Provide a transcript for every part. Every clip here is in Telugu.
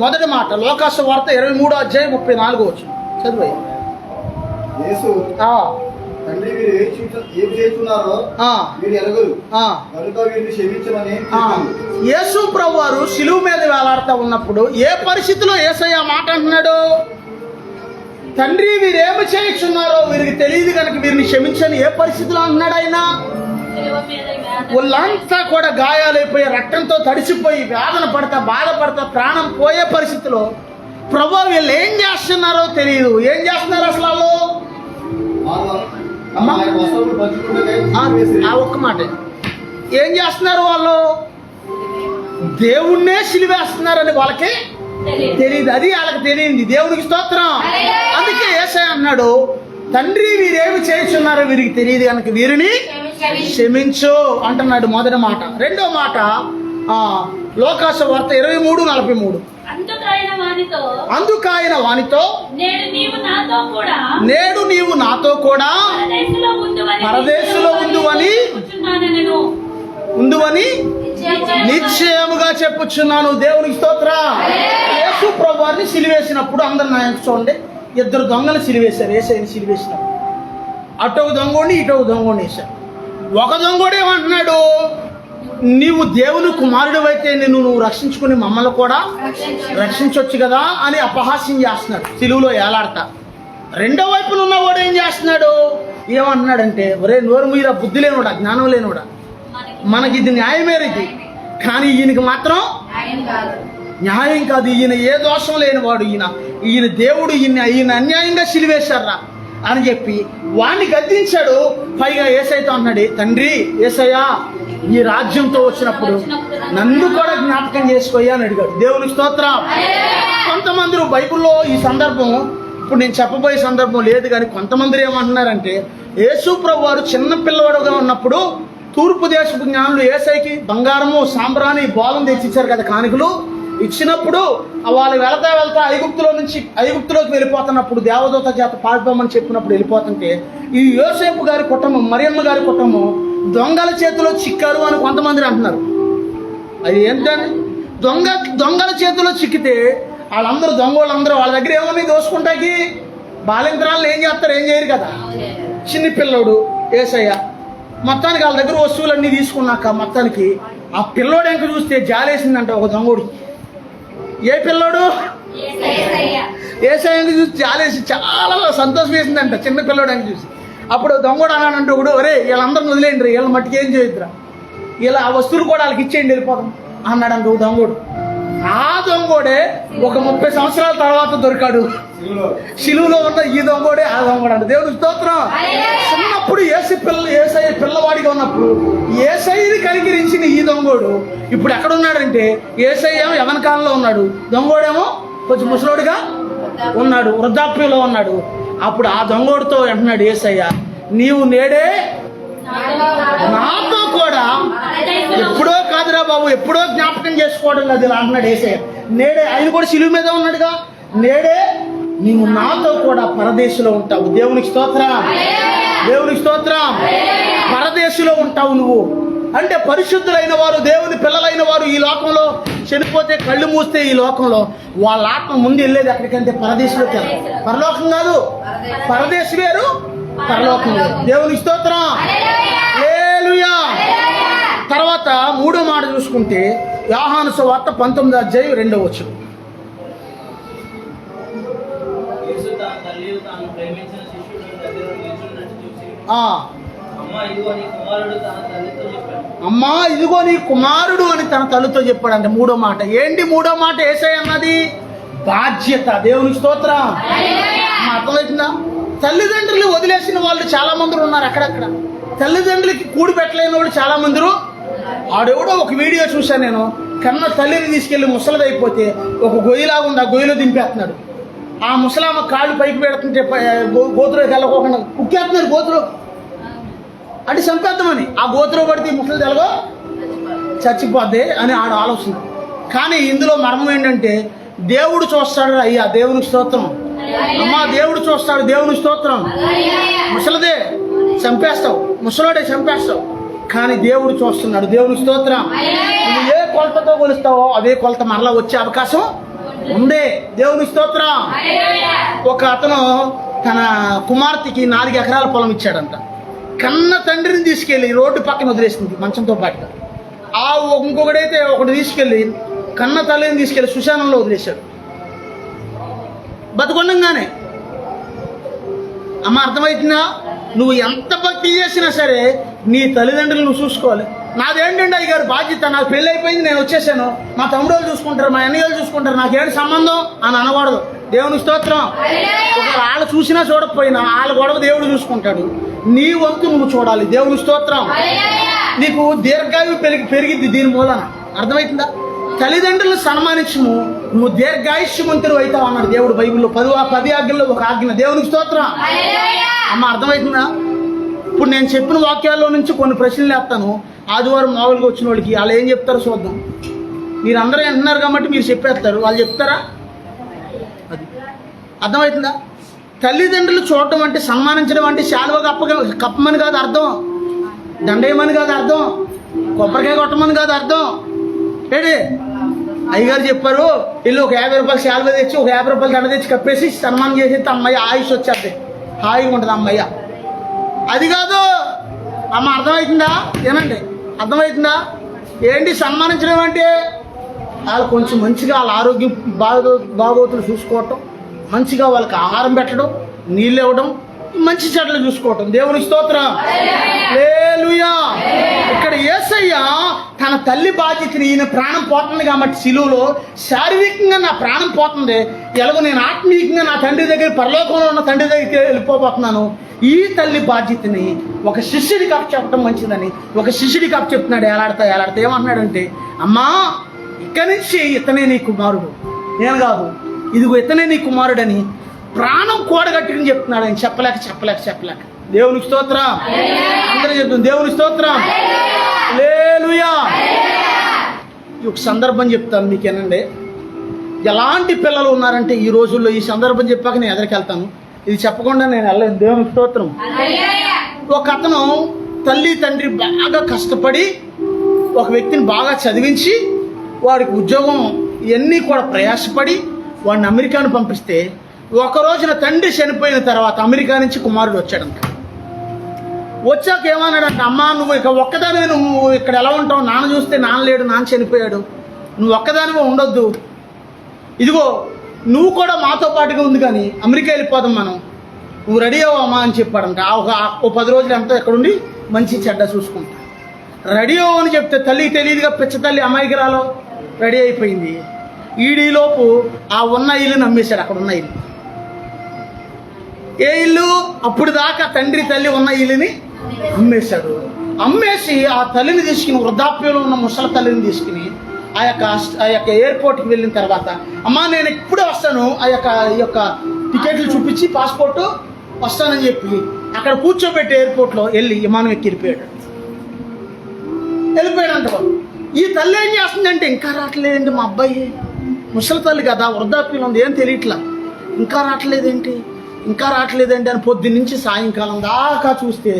మొదటి మాట లోకాసు వార్త 23:34 చదువు. యేసు తండ్రి వీరు ఏం చేస్తున్నారో వీరు ఎరగరు కనుక వీరిని క్షమించమని యేసు ప్రభువారు శిలువ మీద వేలాడుతూ ఉన్నప్పుడు ఏ పరిస్థితిలో యేసయ్య మాట అంటున్నాడు? తండ్రి వీరేమి చేయుచున్నారో వీరికి తెలియదు కనుక వీరిని క్షమించని ఏ పరిస్థితిలో అంటున్నాడు ఆయన? వాళ్ళంతా కూడా గాయాలైపోయి రక్తంతో తడిసిపోయి వేదన పడతా బాధపడతా ప్రాణం పోయే పరిస్థితిలో ప్రభు వీళ్ళు ఏం చేస్తున్నారో తెలియదు. ఏం చేస్తున్నారు అసలు? ఆ ఒక్క మాట ఏం చేస్తున్నారు వాళ్ళు? దేవుణ్ణే సిలివేస్తున్నారని వాళ్ళకి తెలియదు. అది వాళ్ళకి తెలియంది. దేవునికి స్తోత్రం. అందుకే యేసయ్య అన్నాడు, తండ్రి వీరేమి చేస్తున్నారో వీరికి తెలియదు కనుక వీరిని క్షమించు అంటున్నాడు. మొదటి మాట. రెండో మాట లోకాసు వార్త 23:43 అందుకాయన వానితో నేడు నీవు నాతో కూడా పరదేశంలో ఉందువని నిశ్చయముగా చెప్పుచున్నాను. దేవునికి స్తోత్రం. యేసు ప్రభువారిని సిలివేసినప్పుడు అందరు నాయకు చూడండి, ఇద్దరు దొంగలు సిలివేశారు. యేసయ్యని సిలివేసినప్పుడు అటో దొంగోడిని ఇటో దొంగోడిని వేశారు. ఒక దొంగోడు ఏమంటున్నాడు? నీవు దేవుని కుమారుడు అయితే నువ్వు రక్షించుకుని మమ్మల్ని కూడా రక్షించవచ్చు కదా అని అపహాస్యం చేస్తున్నాడు సిలువలో ఏలాడతా. రెండో వైపున ఉన్నవాడు ఏం చేస్తున్నాడు? ఏమంటున్నాడంటే, ఒరే నోరు మీరా, బుద్ధి లేనుడా, జ్ఞానం లేనుడా, మనకి ఇది న్యాయమేది కానీ ఈయనకి మాత్రం న్యాయం కాదు. ఈయన ఏ దోషం లేనివాడు, ఈయన దేవుడు, ఈయన అన్యాయంగా సిలివేశారా అని చెప్పి వాడిని గద్దించాడు. పైగా యేసయ్యతో అన్నాడు, తండ్రి యేసయ్య ఈ రాజ్యంతో వచ్చినప్పుడు నన్ను కూడా జ్ఞాపకం చేసుకోయ్యా అని అడిగాడు. దేవునికి స్తోత్రం. కొంతమంది బైబిల్లో ఈ సందర్భం ఇప్పుడు నేను చెప్పబోయే సందర్భం లేదు కానీ కొంతమంది ఏమంటున్నారంటే, యేసు ప్రభు వారు చిన్న పిల్లవాడుగా ఉన్నప్పుడు తూర్పు దేశపు జ్ఞానులు యేసయ్యకి బంగారము సాంబ్రాణి బోలం తెచ్చిచ్చారు కదా కానుకలు ఇచ్చినప్పుడు, వాళ్ళు వెళ్తా ఐగుప్తులోకి వెళ్ళిపోతున్నప్పుడు దేవదూత చేత పారిపోమని చెప్పినప్పుడు వెళ్ళిపోతుంటే ఈ యోసేపు గారి కుటుంబం, మరియమ్మ గారి కుటుంబం దొంగల చేతిలో చిక్కారు అని కొంతమంది అంటున్నారు. అది ఏంటని? దొంగల చేతిలో చిక్కితే వాళ్ళందరూ దొంగోళ్ళందరూ వాళ్ళ దగ్గర ఏమని దోసుకుంటాకి బాలింతరాలను ఏం చేస్తారు? ఏం చేయరు కదా. చిన్ని పిల్లోడు యేసయ్య మొత్తానికి వాళ్ళ దగ్గర వస్తువులన్నీ తీసుకున్నాక మొత్తానికి ఆ పిల్లోడు ఎంక చూస్తే జాలేసిందంట ఒక దొంగోడు. ఏ పిల్లోడు? యేసయ్య చూసి జాలేసి చాలా సంతోషం వేసిందంట చిన్న పిల్లోడు అని చూసి. అప్పుడు దొంగోడు అన్నాడంటే ఒకడు, ఒరే వీళ్ళందరిని వదిలేయండి, వీళ్ళ మట్టికి ఏం చేయొద్దురా, ఇలా ఆ వస్తువులు కూడా వాళ్ళకి ఇచ్చేయండి వెళ్ళిపోతాం అన్నాడంట ఒక దొంగోడు. ఆ దొంగోడే ఒక 30 సంవత్సరాల తర్వాత దొరికాడు. శిలువలో ఉన్న ఈ దొంగోడే ఆ దొంగోడు అంట. దేవుడికి స్తోత్రం. చిన్నప్పుడు యేసయ్య పిల్లవాడిగా ఉన్నప్పుడు యేసయ్యని కనికరించిన ఈ దొంగోడు ఇప్పుడు ఎక్కడున్నాడంటే యేసయ్య యవన కాలంలో ఉన్నాడు, దొంగోడేమో కొంచెం ముసలోడుగా ఉన్నాడు, వృద్ధాప్యంలో ఉన్నాడు. అప్పుడు ఆ దొంగోడితో అంటున్నాడు యేసయ్య, నీవు నేడే నాతో కూడా, ఎప్పుడో కాదురా బాబు, ఎప్పుడో జ్ఞాపకం చేసుకోవడం లేదు ఇలా అంటున్నాడు యేసయ్య. నేడే, ఆయన కూడా శిలువ మీద ఉన్నాడుగా, నేడే నీవు నాతో కూడా పరదేశంలో ఉంటావు. దేవునికి స్తోత్రం. దేవునికి స్తోత్రం. పరదేశంలో ఉంటావు నువ్వు అంటే పరిశుద్ధులైన వారు, దేవుని పిల్లలైన వారు ఈ లోకంలో చనిపోతే కళ్ళు మూస్తే ఈ లోకంలో వాళ్ళ ఆత్మ ముందు వెళ్ళేది ఎక్కడికంటే పరదేశంలోకి వెళ్ళాలి. పరలోకం కాదు, పరదేశం వేరు, పరలోకం వేరు. దేవునికి స్తోత్రం. హల్లెలూయా. తర్వాత మూడో మాట చూసుకుంటే యోహాను సువార్త 19:2 అమ్మా ఇదిగో నీ కుమారుడు అని తన తల్లితో చెప్పాడంటే మూడో మాట. ఏంటి మూడో మాట? యేసయ్య అన్నది బాధ్యత. దేవునికి స్తోత్రం. అర్థమవుతుందా? తల్లిదండ్రులు వదిలేసిన వాళ్ళు చాలా మంది ఉన్నారు. అక్కడక్కడ తల్లిదండ్రులకి కూడి పెట్టలేని వాళ్ళు చాలా మంది. ఆడెవడో ఒక వీడియో చూశాను నేను, కన్న తల్లిని తీసుకెళ్లి ముసలిదైపోతే ఒక గొయ్యిలాగా ఉంది, ఆ గొయ్యిలో దింపేస్తున్నాడు. ఆ ముసలామ కాళ్ళు పైకి పెడుతుంటే గోతులోకి వెళ్ళకోకుండా కుక్కేస్తున్నాడు గోతులో అంటే చంపేద్దామని. ఆ గోతులో పడితే ముసలి తెలగో చచ్చిపోద్ది అని ఆడ ఆలోచన. కానీ ఇందులో మర్మం ఏంటంటే దేవుడు చూస్తాడు. అయ్యా దేవునికి స్తోత్రం. అమ్మా దేవుడు చూస్తాడు. దేవునికి స్తోత్రం. ముసలిదే చంపేస్తావు, ముసలోడే చంపేస్తావు, కానీ దేవుడు చూస్తున్నాడు. దేవునికి స్తోత్రం. నువ్వు ఏ కొలతతో కొలుస్తావో అదే కొలత మరలా వచ్చే అవకాశం ఉంది. దేవుని స్తోత్రం. ఒక అతను తన కుమార్తెకి 4 ఎకరాల పొలం ఇచ్చాడంట. కన్న తండ్రిని తీసుకెళ్ళి రోడ్డు పక్కన వదిలేసింది మంచంతో పాటుగా. ఇంకొకడైతే ఒకటి తీసుకెళ్ళి కన్న తల్లిని తీసుకెళ్ళి శ్మశానంలో వదిలేశాడు బతుకుండగానే. అమ్మ, అర్థమవుతుందా? నువ్వు ఎంత భక్తి చేసినా సరే నీ తల్లిదండ్రులు నువ్వు చూసుకోవాలి. నాదేంటండి అయ్యగారు బాధ్యత, నాకు పెళ్ళి అయిపోయింది, నేను వచ్చేసాను, మా తమ్ముడు వాళ్ళు చూసుకుంటారు, మా అన్నయ్య వాళ్ళు చూసుకుంటారు, నాకేంటి సంబంధం అని అనకూడదు. దేవుని స్తోత్రం. వాళ్ళు చూసినా చూడకపోయినా వాళ్ళ గొడవ దేవుడు చూసుకుంటాడు. నీ వంతు నువ్వు చూడాలి. దేవుని స్తోత్రం. నీకు దీర్ఘాయువు పెరిగిద్ది దీని మూలన. అర్థమవుతుందా? తల్లిదండ్రులను సన్మానించము, నువ్వు దీర్ఘాయుష్యమంతుడు అవుతావు అన్నాడు దేవుడు బైబిల్లో. 10 ఆజ్ఞల్లో ఒక ఆజ్ఞ. దేవునికి స్తోత్రం. అమ్మ, అర్థమవుతుందా? ఇప్పుడు నేను చెప్పిన వాక్యాల్లో నుంచి కొన్ని ప్రశ్నలు వేస్తాను. ఆదివారం మామూలుగా వచ్చిన వాళ్ళకి వాళ్ళు ఏం చెప్తారో చూద్దాం. మీరు అందరూ వింటున్నారు కాబట్టి మీరు చెప్పేస్తారు, వాళ్ళు చెప్తారా? అది అర్థమవుతుందా? తల్లిదండ్రులు చూడటం అంటే, సన్మానించడం అంటే శాలువ కప్పమని కాదు అర్థం, దండేయమని కాదు అర్థం, కొబ్బరికాయ కొట్టమని కాదు అర్థం. ఏంటి అయ్యగారు చెప్పారు, వీళ్ళు ఒక 50 రూపాయలు శాలువ తెచ్చి ఒక 50 రూపాయలు దండ తెచ్చి కప్పేసి సన్మానం చేసేస్తే అమ్మాయి ఆయుష్ వచ్చేది, హాయిగా ఉంటుంది అమ్మాయి. అది కాదు అమ్మ, అర్థమవుతుందా? ఏనండి, అర్థమవుతుందా? ఏంటి సన్మానించడం అంటే? వాళ్ళు కొంచెం మంచిగా వాళ్ళ ఆరోగ్యం బాగోతులు చూసుకోవటం, మంచిగా వాళ్ళకి ఆహారం పెట్టడం, నీళ్ళు ఇవ్వడం, మంచి చెడ్డలు చూసుకోవటం. దేవుని స్తోత్రం. హల్లెలూయా. ఇక్కడ యేసయ్య తన తల్లి బాధ్యతని, ఈయన ప్రాణం పోతుంది కాబట్టి సిలువలో శారీరకంగా నా ప్రాణం పోతుంది, ఎలాగో నేను ఆత్మీయంగా నా తండ్రి దగ్గర, పరలోకంలో ఉన్న తండ్రి దగ్గరికి వెళ్ళిపోబోతున్నాను. ఈ తల్లి బాధ్యతని ఒక శిష్యుడికి అప్పు చెప్పడం మంచిదని ఒక శిష్యుడికి అప్పు చెప్తున్నాడు. ఏలాడతా ఏమంటున్నాడంటే, అమ్మా, ఇక్కడి నుంచి ఇతనే నీ కుమారుడు, నేను కాదు, ఇదిగో ఇతనే నీ కుమారుడని ప్రాణం కూడగట్టుకుని చెప్తున్నాడు. ఆయన చెప్పలేక. దేవునికి స్తోత్రం. అందరూ చెప్తుంది దేవునికి స్తోత్రం. హల్లెలూయా. ఈ ఒక సందర్భం చెప్తాను మీకేనండి. ఎలాంటి పిల్లలు ఉన్నారంటే ఈ రోజుల్లో, ఈ సందర్భం చెప్పాక నేను ఎదరికెళ్తాను, ఇది చెప్పకుండా నేను వెళ్ళలేదు. దేవునికి స్తోత్రం. ఒక అతను తల్లి తండ్రి బాగా కష్టపడి ఒక వ్యక్తిని బాగా చదివించి వాడికి ఉద్యోగం ఇవన్నీ కూడా ప్రయాసపడి వాడిని అమెరికాను పంపిస్తే, ఒక రోజున తండ్రి చనిపోయిన తర్వాత అమెరికా నుంచి కుమారుడు వచ్చాడంట. వచ్చాక ఏమన్నాడంట, అమ్మా, నువ్వు ఇక ఒక్కదానివే, నువ్వు ఇక్కడ ఎలా ఉంటావు? నాన్న చూస్తే నాన్న లేడు, నాన్న చనిపోయాడు, నువ్వు ఒక్కదానివే ఉండొద్దు, ఇదిగో నువ్వు కూడా మాతో పాటుగా ఉంది కానీ అమెరికా వెళ్ళిపోదాం మనం, నువ్వు రెడీ అవ్వమ్మా అని చెప్పాడంట. ఓ 10 రోజులు ఎంతో ఎక్కడుండి మంచి చెడ్డ చూసుకుంటా రెడీ అవ్వని చెప్తే తల్లికి తెలియదుగా, పిచ్చ తల్లి అమాయకురాలో రెడీ అయిపోయింది. ఈడీలోపు ఆ ఉన్న ఇల్లుని అమ్మేశాడు. అక్కడ ఉన్న ఇల్లు, ఏ ఇల్లు? అప్పుడు దాకా తండ్రి తల్లి ఉన్న ఇల్లుని అమ్మేశాడు. అమ్మేసి ఆ తల్లిని తీసుకుని, వృద్ధాప్యంలో ఉన్న ముసలి తల్లిని తీసుకుని ఆ యొక్క ఎయిర్పోర్ట్కి వెళ్ళిన తర్వాత, అమ్మా నేను ఇప్పుడే వస్తాను, ఈ యొక్క టికెట్లు చూపించి పాస్పోర్టు వస్తానని చెప్పి అక్కడ కూర్చోబెట్టి ఎయిర్పోర్ట్లో వెళ్ళి విమానం ఎక్కి వెళ్ళిపోయాడంట. ఈ తల్లి ఏం చేస్తుందంటే, ఇంకా రావట్లేదండి మా అబ్బాయి, ముసలి తల్లి కదా, వృద్ధాప్యంలో ఉంది, ఏం తెలియట్లా, ఇంకా రావట్లేదండి అని పొద్దున్న నుంచి సాయంకాలం దాకా చూస్తే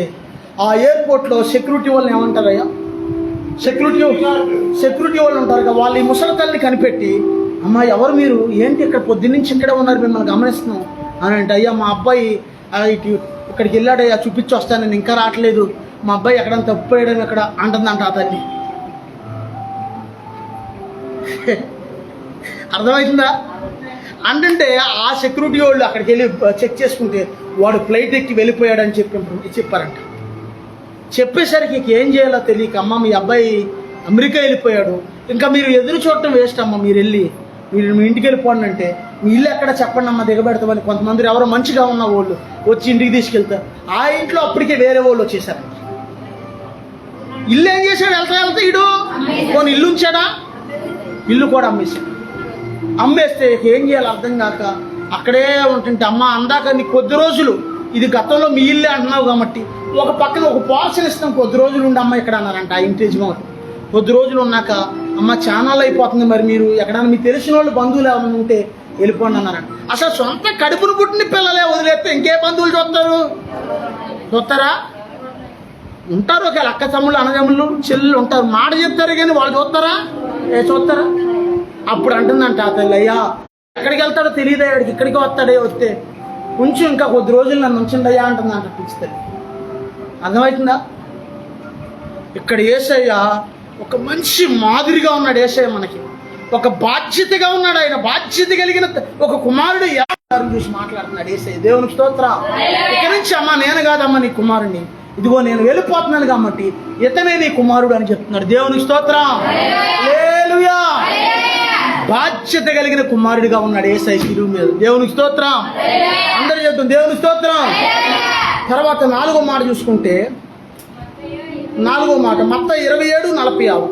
ఆ ఎయిర్పోర్ట్లో సెక్యూరిటీ వాళ్ళని ఏమంటారయ్యా, సెక్యూరిటీ వాళ్ళు ఉంటారు కదా, వాళ్ళు ఈ ముసలి తల్లిని కనిపెట్టి, అమ్మా ఎవరు మీరు, ఏంటి ఇక్కడ పొద్దున్న నుంచి ఇక్కడే ఉన్నారు, మిమ్మల్ని గమనిస్తున్నాం అని అంటే, అయ్యా మా అబ్బాయి ఇక్కడికి వెళ్ళాడయ్యా, చూపించి వస్తానని, ఇంకా రావట్లేదు, మా అబ్బాయి ఎక్కడైనా తప్పిపోయడం ఎక్కడ అంటుందంట ఆ తల్లి. అర్థమవుతుందా? అంటే ఆ సెక్యూరిటీ వాళ్ళు అక్కడికి వెళ్ళి చెక్ చేసుకుంటే వాడు ఫ్లైట్ ఎక్కి వెళ్ళిపోయాడని చెప్పారంట. చెప్పేసరికి ఏం చేయాలో తెలియక, అమ్మ మీ అబ్బాయి అమెరికా వెళ్ళిపోయాడు, ఇంకా మీరు ఎదురు చూడటం వేస్ట్ అమ్మ, మీరు మీ ఇంటికి వెళ్ళిపోండి అంటే, మీ ఇల్లు ఎక్కడ చెప్పండి అమ్మ, దిగబెడతామని కొంతమంది ఎవరో మంచిగా ఉన్న వాళ్ళు వచ్చి ఇంటికి తీసుకెళ్తారు. ఆ ఇంట్లో అప్పటికే వేరే వాళ్ళు వచ్చేసారు. ఇల్లు ఏం చేశాడు? వెళ్తా ఇడు కొన్ని ఇల్లు ఉంచాడా, ఇల్లు కూడా అమ్మేశాడు. అమ్మేస్తే ఏం చేయాలి అర్థం కాక అక్కడే ఉంటుంటే, అమ్మ అందాక నీ కొద్ది రోజులు, ఇది గతంలో మీ ఇల్లే అంటున్నావు కాబట్టి ఒక పక్కన ఒక పాలసీని ఇస్తాం, కొద్ది రోజులు ఉండి అమ్మ ఇక్కడ అన్నారంట ఆ ఇంటి యజమాని. కొద్ది రోజులు ఉన్నాక, అమ్మ ఛానల్ అయిపోతుంది, మరి మీరు ఎక్కడైనా మీకు తెలిసిన వాళ్ళు బంధువులు ఏమైనా ఉంటే వెళ్ళిపోండి అన్నారంట. అసలు సొంత కడుపును పుట్టిన పిల్లలే వదిలేస్తే ఇంకే బంధువులు చూస్తారా? ఉంటారు, ఒకవేళ అక్క తమ్ముళ్ళు అన్నదమ్ముళ్ళు చెల్లెళ్ళు ఉంటారు, మాట చెప్తారు కానీ వాళ్ళు చూస్తారా? చూస్తారా? అప్పుడు అంటుందంట ఆ తల్లి, అయ్యా ఎక్కడికి వెళ్తాడో తెలియదు, ఆడికి ఇక్కడికి వస్తాడే, వస్తే కొంచెం ఇంకా కొద్ది రోజులు నన్ను ఉంచండియా అంటుంది అంట పిలుస్తుంది. అర్థమవుతుందా? ఇక్కడ యేసయ్య ఒక మనిషి మాదిరిగా ఉన్నాడు. యేసయ్య మనకి ఒక బాధ్యతగా ఉన్నాడు. ఆయన బాధ్యత కలిగిన ఒక కుమారుడు చూసి మాట్లాడుతున్నాడు యేసయ్య. దేవునికి స్తోత్రం. ఇక్కడి నుంచి అమ్మ నేను కాదమ్మా నీ కుమారుడిని, ఇదిగో నేను వెళ్ళిపోతున్నాను కాబట్టి ఇతనే నీ కుమారుడు అని చెప్తున్నాడు. దేవునికి స్తోత్రం. హల్లెలూయా. బాధ్యత కలిగిన కుమారుడిగా ఉన్నాడు యేసయ్య శిలువ మీద. దేవునికి స్తోత్రం. అందరూ చెప్తాం దేవునికి స్తోత్రం. తర్వాత 4వ మాట చూసుకుంటే, 4వ మాట మత్తయి 27:46.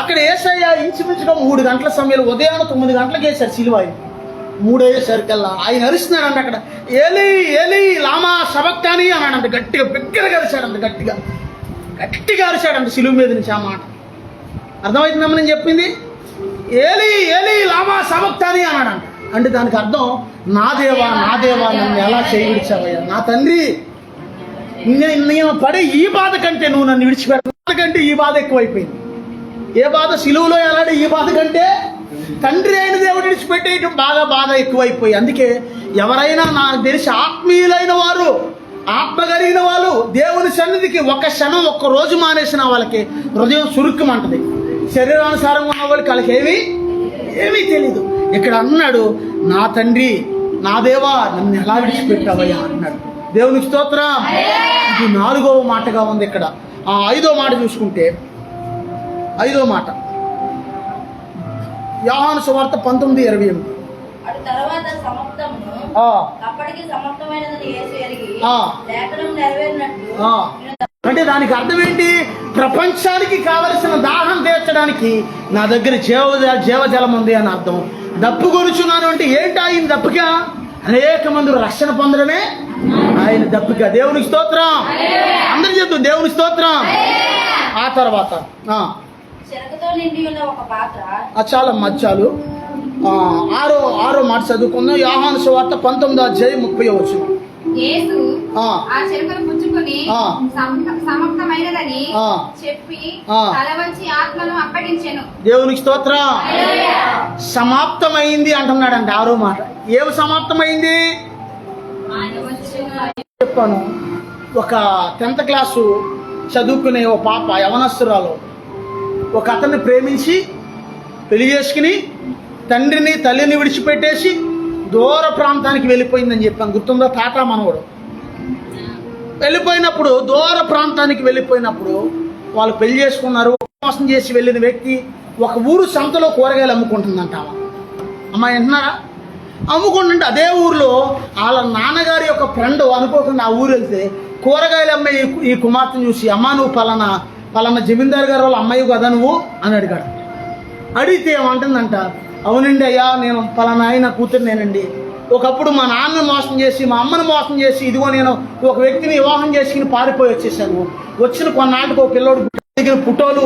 అక్కడ యేసయ్య ఇంచుమించుగా 3 గంటల సమయంలో ఉదయం 9 గంటలకు వేశారు సిలువ. 3 అయ్యేసరికల్లా ఆయన అరుస్తున్నాడంట. అక్కడ ఏలీ ఏలీ లామా సబక్తాని అన్నాడంట. గట్టిగా బిగ్గరగా అరిచాడంట. గట్టిగా అరిచాడంట సిలువ మీద నుంచి ఆ మాట. అర్థమవుతుందమ్మా నేను చెప్పింది? ఏలీ ఏలీ లామా సబక్తాని అన్నాడంట. అంటే దానికి అర్థం, నా దేవా నన్ను ఎలా చేయి విడిచావయ్యా, నా తండ్రి నేను పడే ఈ బాధ కంటే నువ్వు నన్ను విడిచిపెట్ట కంటే ఈ బాధ ఎక్కువైపోయింది. ఏ బాధ? సిలువలో ఎలాంటి ఈ బాధ కంటే తండ్రి అయిన దేవుడు విడిచిపెట్టేయటం బాధ ఎక్కువైపోయి. అందుకే ఎవరైనా నాకు తెలిసి ఆత్మీయులైన వారు, ఆత్మ కలిగిన వాళ్ళు దేవుని సన్నిధికి ఒక క్షణం ఒక్క రోజు మానేసిన వాళ్ళకి హృదయం సురుక్కుమంటది. శరీరానుసారంగా ఉన్న వాళ్ళకి వాళ్ళకి ఏమీ తెలీదు. ఇక్కడ అన్నాడు, నా తండ్రి నా దేవా నన్ను ఎలా విడిచిపెట్టావయ్యా అన్నాడు. దేవునికి స్తోత్రం. ఇది 4వ మాటగా ఉంది. ఇక్కడ 5వ మాట చూసుకుంటే, 5వ మాట యోహాను సువార్త 19:28. అంటే దానికి అర్థం ఏంటి? ప్రపంచానికి కావలసిన దాహం తీర్చడానికి నా దగ్గర జీవజలం ఉంది అని అర్థం. దప్పు కొనుచున్నాను అంటే ఏంటి? ఆయన దప్పిక అనేక మంది రక్షణ పొందడమే ఆయన దప్పిక. దేవునికి స్తోత్రం. అందరి చెప్తాం దేవునికి స్తోత్రం. ఆ తర్వాత చాలా మచ్చాలు 6వ మాట చదువుకుందాం. యోహాను సువార్త 19:30. యేసు ఆ చెరకును పుచ్చుకొని సమాప్తమైనదని చెప్పి తల వంచి ఆత్మను అప్పగించెను. దేవునికి స్తోత్రం. సమాప్తమైంది అంటున్నాడంట 6వ మాట. ఏమి సమాప్తమైంది చెప్పాను. ఒక 10th క్లాసు చదువుకునే ఓ పాప యవనస్తురాలు ఒక అతన్ని ప్రేమించి పెళ్లి చేసుకుని తండ్రిని తల్లిని విడిచిపెట్టేసి దూర ప్రాంతానికి వెళ్ళిపోయిందని చెప్పాను. గుర్తుందో? టాటా మనవడు వెళ్ళిపోయినప్పుడు, దూర ప్రాంతానికి వెళ్ళిపోయినప్పుడు వాళ్ళు పెళ్లి చేసుకున్నారు. మోసం చేసి వెళ్ళిన వ్యక్తి ఒక ఊరు సంతలో కూరగాయలు అమ్ముకుంటుందంట. అమ్మాయి అంటున్నారా? అమ్ముకుంటుంటే అదే ఊరిలో వాళ్ళ నాన్నగారి యొక్క ఫ్రెండ్ అనుకోకుండా ఆ ఊరు వెళ్తే కూరగాయలు అమ్మే ఈ కుమార్తెను చూసి, అమ్మా నువ్వు పలానా జమీందారు గారు వాళ్ళ అమ్మాయి కదా నువ్వు అని అడిగాడు. అడిగితే ఏమంటుందంట, అవునండి అయ్యా నేను పలానా ఆయన కూతురునేనండి. ఒకప్పుడు మా నాన్నను మోసం చేసి మా అమ్మను మోసం చేసి ఇదిగో నేను ఒక వ్యక్తిని వివాహం చేసుకుని పారిపోయి వచ్చేసాను. వచ్చిన కొన్నాళ్ళకి ఒక పిల్లోడు దిగిన ఫోటోలు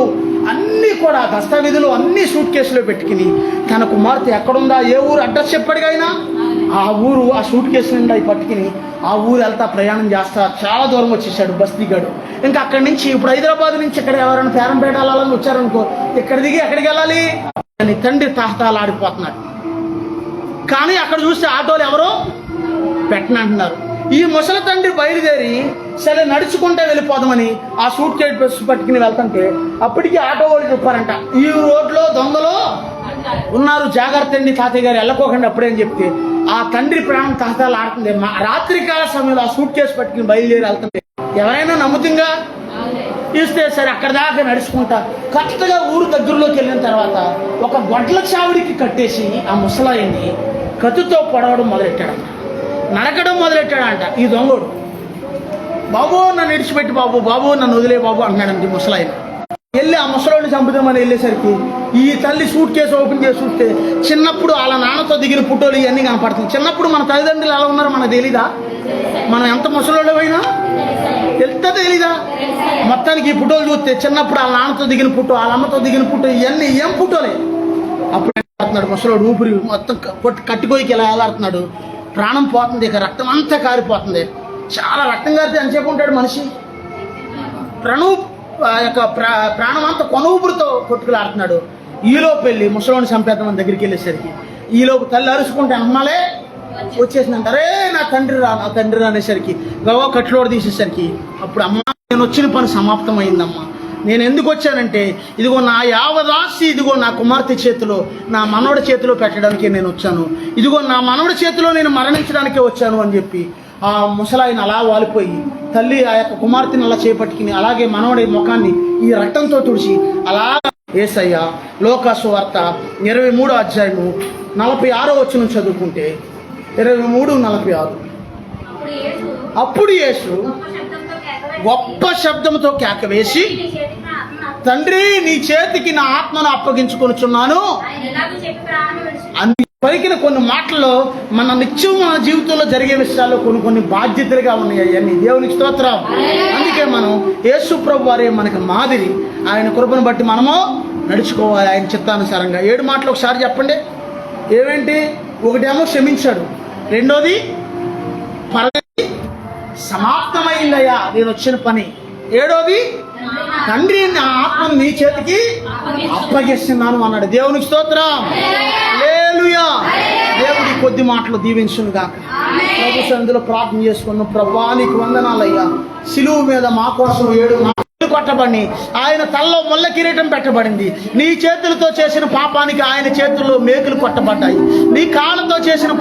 అన్నీ కూడా దస్తావేజులు అన్నీ సూట్ కేసులో పెట్టుకుని తన కుమార్తె ఎక్కడుందా, ఏ ఊరు అడ్రస్ చెప్పాడుగా ఆయన, ఆ ఊరు ఆ సూట్ కేసు నుండి అవి పట్టుకుని ఆ ఊరు వెళ్తా ప్రయాణం చేస్తా చాలా దూరం వచ్చేసాడు బస్తీగాడు. ఇంకా అక్కడి నుంచి ఇప్పుడు హైదరాబాద్ నుంచి ఇక్కడ ఎవరైనా పేరంపేట వెళ్ళాలని వచ్చారనుకో, ఇక్కడ దిగి ఎక్కడికి వెళ్ళాలి అని తండ్రి తాహతాలాడిపోతున్నాడు. కానీ అక్కడ చూస్తే ఆటోలు ఎవరో పెట్టనంటున్నారు. ఈ ముసలి తండ్రి బయలుదేరి సరే నడుచుకుంటే వెళ్ళిపోదామని ఆ సూట్ కేసు పట్టుకుని వెళ్తుంటే అప్పటికి ఆటో వాళ్ళు చెప్పారంట, ఈ రోడ్లో దొంగలు ఉన్నారు, జాగ్రత్త అండి తాతయ్య గారు వెళ్ళకోకండి అప్పుడే అని చెప్తే ఆ తండ్రి ప్రాణం తాహతాలు ఆడుతుంది. రాత్రికాల సమయంలో ఆ సూట్ కేసు పట్టుకుని బయలుదేరి వెళ్తుంటే ఎవరైనా నమ్ముతుంగా ఇస్తే సరే అక్కడ దాకా నడుచుకుంటా కరెక్ట్గా ఊరు దగ్గరలోకి వెళ్ళిన తర్వాత ఒక గొడ్ల చావిడికి కట్టేసి ఆ ముసలాయిని కత్తితో పొడవడం మొదలెట్టాడంట, నరకడం మొదలెట్టాడంట. ఈ దొంగోడు బాబు నన్ను విడిచిపెట్టి బాబు నన్ను వదిలే బాబు అంటున్నాడండి ముసలాయిని. వెళ్ళి ఆ ముసలోడిని చంపుదామని వెళ్ళేసరికి ఈ తల్లి సూట్ కేసు ఓపెన్ చేసి చూస్తే చిన్నప్పుడు వాళ్ళ నాన్నతో దిగిన ఫోటోలు ఇవన్నీ కనపడుతుంది. చిన్నప్పుడు మన తల్లిదండ్రులు ఎలా ఉన్నారో మనకు తెలీదా? మనం ఎంత ముసలోళ్ళు అయినా తెలీదా? మొత్తానికి ఈ ఫోటోలు చూస్తే చిన్నప్పుడు వాళ్ళ నాన్నతో దిగిన ఫోటో, వాళ్ళ అమ్మతో దిగిన ఫోటో ఇవన్నీ ఏం ఫోటోలే. అప్పుడు ఆడుతున్నాడు ముసలోడు, ఊపిరి మొత్తం కట్టిపోయికి ఇలా ఆడుతున్నాడు, ప్రాణం పోతుంది, ఇక రక్తం అంతా కారిపోతుంది. చాలా రక్తం గారితే ఎంతసేపు ఉంటాడు మనిషి? ఆ యొక్క ప్రాణం అంతా కొనుగుబురితో కొట్టుకులాడుతున్నాడు. ఈలోపు వెళ్ళి ముసలోని చంపేద్దామని దగ్గరికి వెళ్ళేసరికి ఈలోపు తల్లి అరుచుకుంటే అమ్మాలే వచ్చేసిందంట. అరే నా తండ్రి రా, నా తండ్రి రా అనేసరికి గవో కట్లోడు తీసేసరికి అప్పుడు అమ్మ నేను వచ్చిన పని సమాప్తం అయిందమ్మా. నేను ఎందుకు వచ్చానంటే ఇదిగో నా యావదాసి ఇదిగో నా కుమార్తె చేతిలో, నా మనవడి చేతిలో పెట్టడానికి నేను వచ్చాను. ఇదిగో నా మనవడి చేతిలో నేను మరణించడానికే వచ్చాను అని చెప్పి ఆ ముసలాయిని అలా వాలిపోయి తల్లి ఆ యొక్క కుమార్తెని అలా చేపట్టుకుని అలాగే మనవడి ముఖాన్ని ఈ రక్తంతో తుడిచి అలా యేసయ్య లోకాసు వార్త 23వ అధ్యాయము 46వ వచనం చదువుకుంటే 23:46 అప్పుడు యేసు గొప్ప శబ్దంతో కేక వేసి తండ్రి నీ చేతికి నా ఆత్మను అప్పగించుకొనుచున్నాను. పలికిన కొన్ని మాటల్లో మన నిత్యం మన జీవితంలో జరిగే విషయాల్లో కొన్ని బాధ్యతలుగా ఉన్నాయి అవన్నీ. దేవునికి స్తోత్రం. అందుకే మనం యేసు ప్రభు వారే మనకు మాదిరి. ఆయన కృపను బట్టి మనము నడుచుకోవాలి ఆయన చిత్తానుసారంగా. 7 మాటలు ఒకసారి చెప్పండి. ఏమేంటి? ఒకటేమో క్షమించాడు, రెండోది పరదేశి సమాప్తమైందయ్యా నేను వచ్చిన పని, ఏడోది తండ్రి నా ఆత్మను నీ చేతికి అప్పగిస్తున్నాను అన్నాడు. దేవునికి స్తోత్రం. హల్లెలూయా. దేవుడి కొద్ది మాటలు దీవించును గాక. ప్రభు సన్నిధిలో ప్రార్థన చేసుకున్నాం. ప్రభువా నీకు వందనాలయ్యా. సిలువ మీద మా కోసం 7 మాటలు కొట్టబడి ఆయన తలలో ముళ్ళ కిరీటం పెట్టబడింది. నీ చేతులతో చేసిన పాపానికి ఆయన చేతుల్లో మేకులు కొట్టబడ్డాయి. నీ కాళ్ళతో చేసిన